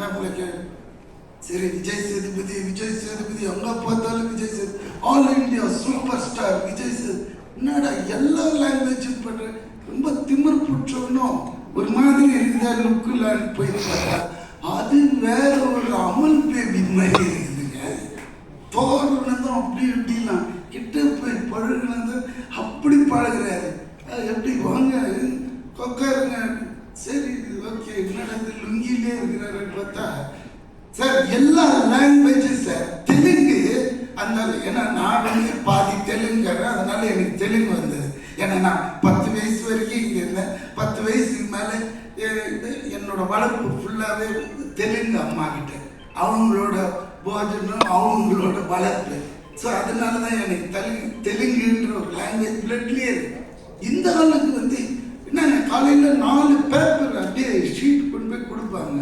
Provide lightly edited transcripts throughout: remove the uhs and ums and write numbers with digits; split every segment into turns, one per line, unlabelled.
நம்மளுக்கு சரி விஜய் சேதுபதி எங்கே பார்த்தாலும் Vijay Sethupathi, all India super star Vijay Sethupathi. என்னடா எல்லா லாங்குவேஜும் பண்ற, ரொம்ப திமிர் புற்றணும் ஒரு மாதிரி இருக்குதா லுக்குலான்னு போய் பார்த்தா அது வேற ஒரு அமல் பேபி மாதிரி இருக்குதுங்க. தோரணம் அப்படி இப்படிலாம் கிட்ட போய் பழகுனது அப்படி பழகுறாரு. எப்படி வாங்க உட்காருங்க, சரி ஓகே நடந்து லுங்கிலே இருக்கிறாருன்னு பார்த்தா சார் எல்லா லாங்குவேஜும் சார். தெலுங்கு அதனால, ஏன்னா நான் வந்து பாதி தெலுங்குறேன், அதனால எனக்கு தெலுங்கு வந்தது. ஏன்னா நான் 10 வயசு வரைக்கும் இங்கே இருந்தேன். 10 வயசுக்கு மேலே என்னோட வளர்ப்பு ஃபுல்லாகவே தெலுங்கு அம்மா கிட்ட, அவங்களோட போஜனம் அவங்களோட வளர்ப்பு. ஸோ அதனால தான் எனக்கு தெலுங்குன்ற ஒரு லாங்குவேஜ் பிளட்லேயே இருக்கு. இந்த ஆளுக்கு வந்து என்னங்க காலையில் 4 பேப்பர் அப்படியே ஷீட் கொண்டு போய் கொடுப்பாங்க,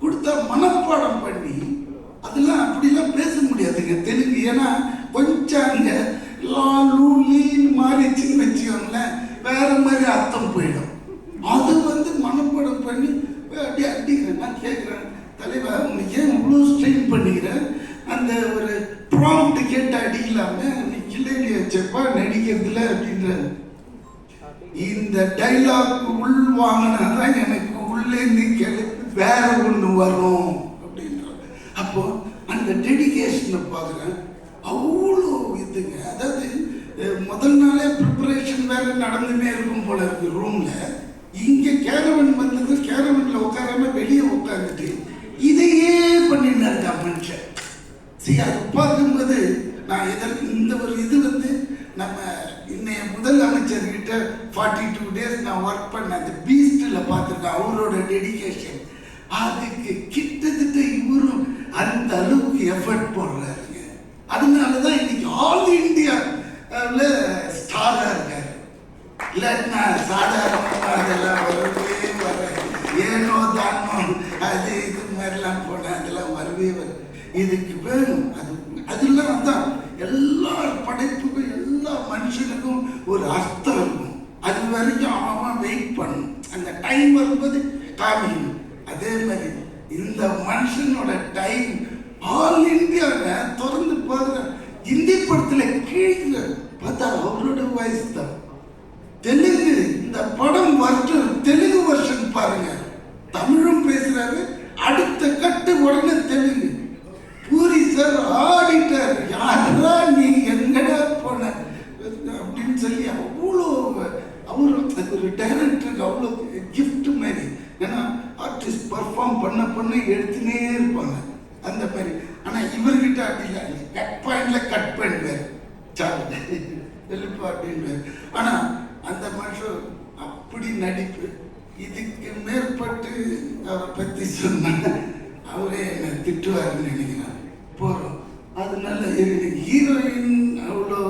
கொடுத்தா மனப்பாடம் பண்ணி அதெல்லாம் அப்படிலாம் பேச முடியாதுங்க தெலுங்கு. ஏன்னா கொஞ்சம் அங்கே லாலூலின்னு மாறிச்சுன்னு வச்சுக்கோங்களேன், வேற மாதிரி அர்த்தம் போயிடும். அது வந்து மனப்பாடம் பண்ணி அப்படியே அடிக்கிறேன். நான் கேட்குறேன், தலைவர் உனக்கு ஏன் இவ்வளோ ஸ்ட்ரெயின் பண்ணிக்கிறேன், அந்த ஒரு ப்ராம்ப்ட் கேட்டு அடிக்கலாமே, நீ கிளேடி வச்சப்பா நடிக்கிறதுல அப்படின்ற இந்த டைலாக் உள் வாங்கினாதான் எனக்கு உள்ளேருந்து வேற ஒன்று வரும் அப்படின்ற. அப்போ அந்த டெடிகேஷனை பார்க்குறேன், அவ்வளோ இதுங்க. அதாவது முதல் நாளே ப்ரிப்பரேஷன் வேற நடந்துமே இருக்கும் போல இருக்கு ரூம்ல. இங்கே கேரவன் வந்தது, கேரவன்ல உட்காராம வெளியே உட்காந்துட்டு இதையே பண்ணிட்டு இருக்கா மனுஷன். சரி, அதை பார்க்கும்போது நான் இதற்கு இந்த ஒரு இது வந்து நம்ம இன்னைய முதல் அமைச்சர்கிட்ட 42 days நான் ஒர்க் பண்ண அந்த பீஸ்டில் பார்த்துருக்கேன். அவரோட டெடிகேஷன் அதுக்கு கிட்டத்தட்ட இவரும் அந்த அளவுக்கு எஃபர்ட் போடுறாருங்க. அதனால தான் இன்னைக்கு ஆல் இண்டியாவில் ஸ்டாராக இருக்காரு. இல்லாட்டினா சாதாரணமாக அதெல்லாம் வரவே வர ஏனோ தானோ அது இது மாதிரிலாம் போனேன், அதெல்லாம் வரவே வரும். இதுக்கு வேணும் அதெல்லாம் தான் எல்லா படைப்புக்கும் எல்லா மனுஷனுக்கும் ஒரு அர்த்தம் இருக்கும். அது வரைக்கும் அவன் வெயிட் பண்ணணும், அந்த டைம் வரும்போது காமிக்கணும். அதே மாதிரி இந்த மனுஷனோட டைம் ஆல் இந்தியாவில் திறந்து பார்க்குற இந்தி படத்தில் கீழே பார்த்தா அவரோட வயசு தான். தெலுங்கு இந்த படம் வருஷம் தெலுங்கு வருஷன் பாருங்க, தமிழும் பேசுறாரு, அடுத்த கட்டு உடனே தெலுங்கு. பூரி சார் ஆடிட்டார், யாரா நீ எங்கடா போன அப்படின்னு சொல்லி அவ்வளோ அவரு ஒரு டைரக்டருக்கு அவ்வளோ கிஃப்ட் மாதிரி. ஏன்னா ஆர்டிஸ்ட் பர்ஃபார்ம் பண்ண எடுத்துனே இருப்பாங்க அந்த மாதிரி. ஆனால் இவர்கிட்ட அப்படி இல்லை, கட் பாயிண்ட்ல கட் பண்ணுவார், சாப்பிட்டு எழுப்பா அப்படின்வார். ஆனால் அந்த மனுஷன் அப்படி நடிப்பு. இதுக்கு மேற்பட்டு அவரை பற்றி சொன்ன அவரே என்னை திட்டுவாருன்னு நினைக்கிறார். போகிறோம் அதனால எனக்கு ஹீரோயின் அவ்வளோ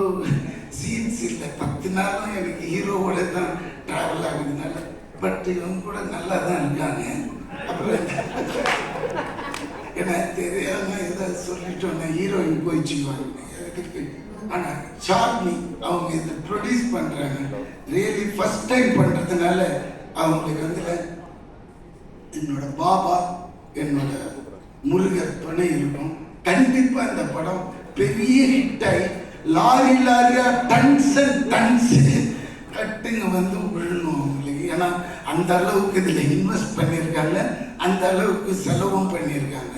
சீன்ஸ் இல்லை. 10 நாளும் எனக்கு ஹீரோவோட தான் ட்ராவல் ஆகுதுனால, பட் இவங்க கூட நல்லா தான் இருக்காங்க. அப்புறம் ஏன்னா தெரியாமல் ஏதாவது சொல்லிட்டோன்னா ஹீரோயின் போயிடுச்சுவாங்க. ஆனால் சார்மி அவங்க இதை ப்ரொடியூஸ் பண்ணுறாங்க, ரியலி ஃபர்ஸ்ட் டைம் பண்ணுறதுனால அவங்களுக்கு வந்து என்னோட பாபா என்னோட முருகர் துணை இருக்கும். கண்டிப்பா இந்த படம் பெரிய ஹிட் ஆகி லாரியா டன்ஸ் அண்ட் டன்ஸ் கட்டுங்க வந்து விழணும் அவங்களுக்கு. ஏன்னா அந்த அளவுக்கு இதில் இன்வெஸ்ட் பண்ணியிருக்காங்க, அந்த அளவுக்கு செலவும் பண்ணியிருக்காங்க.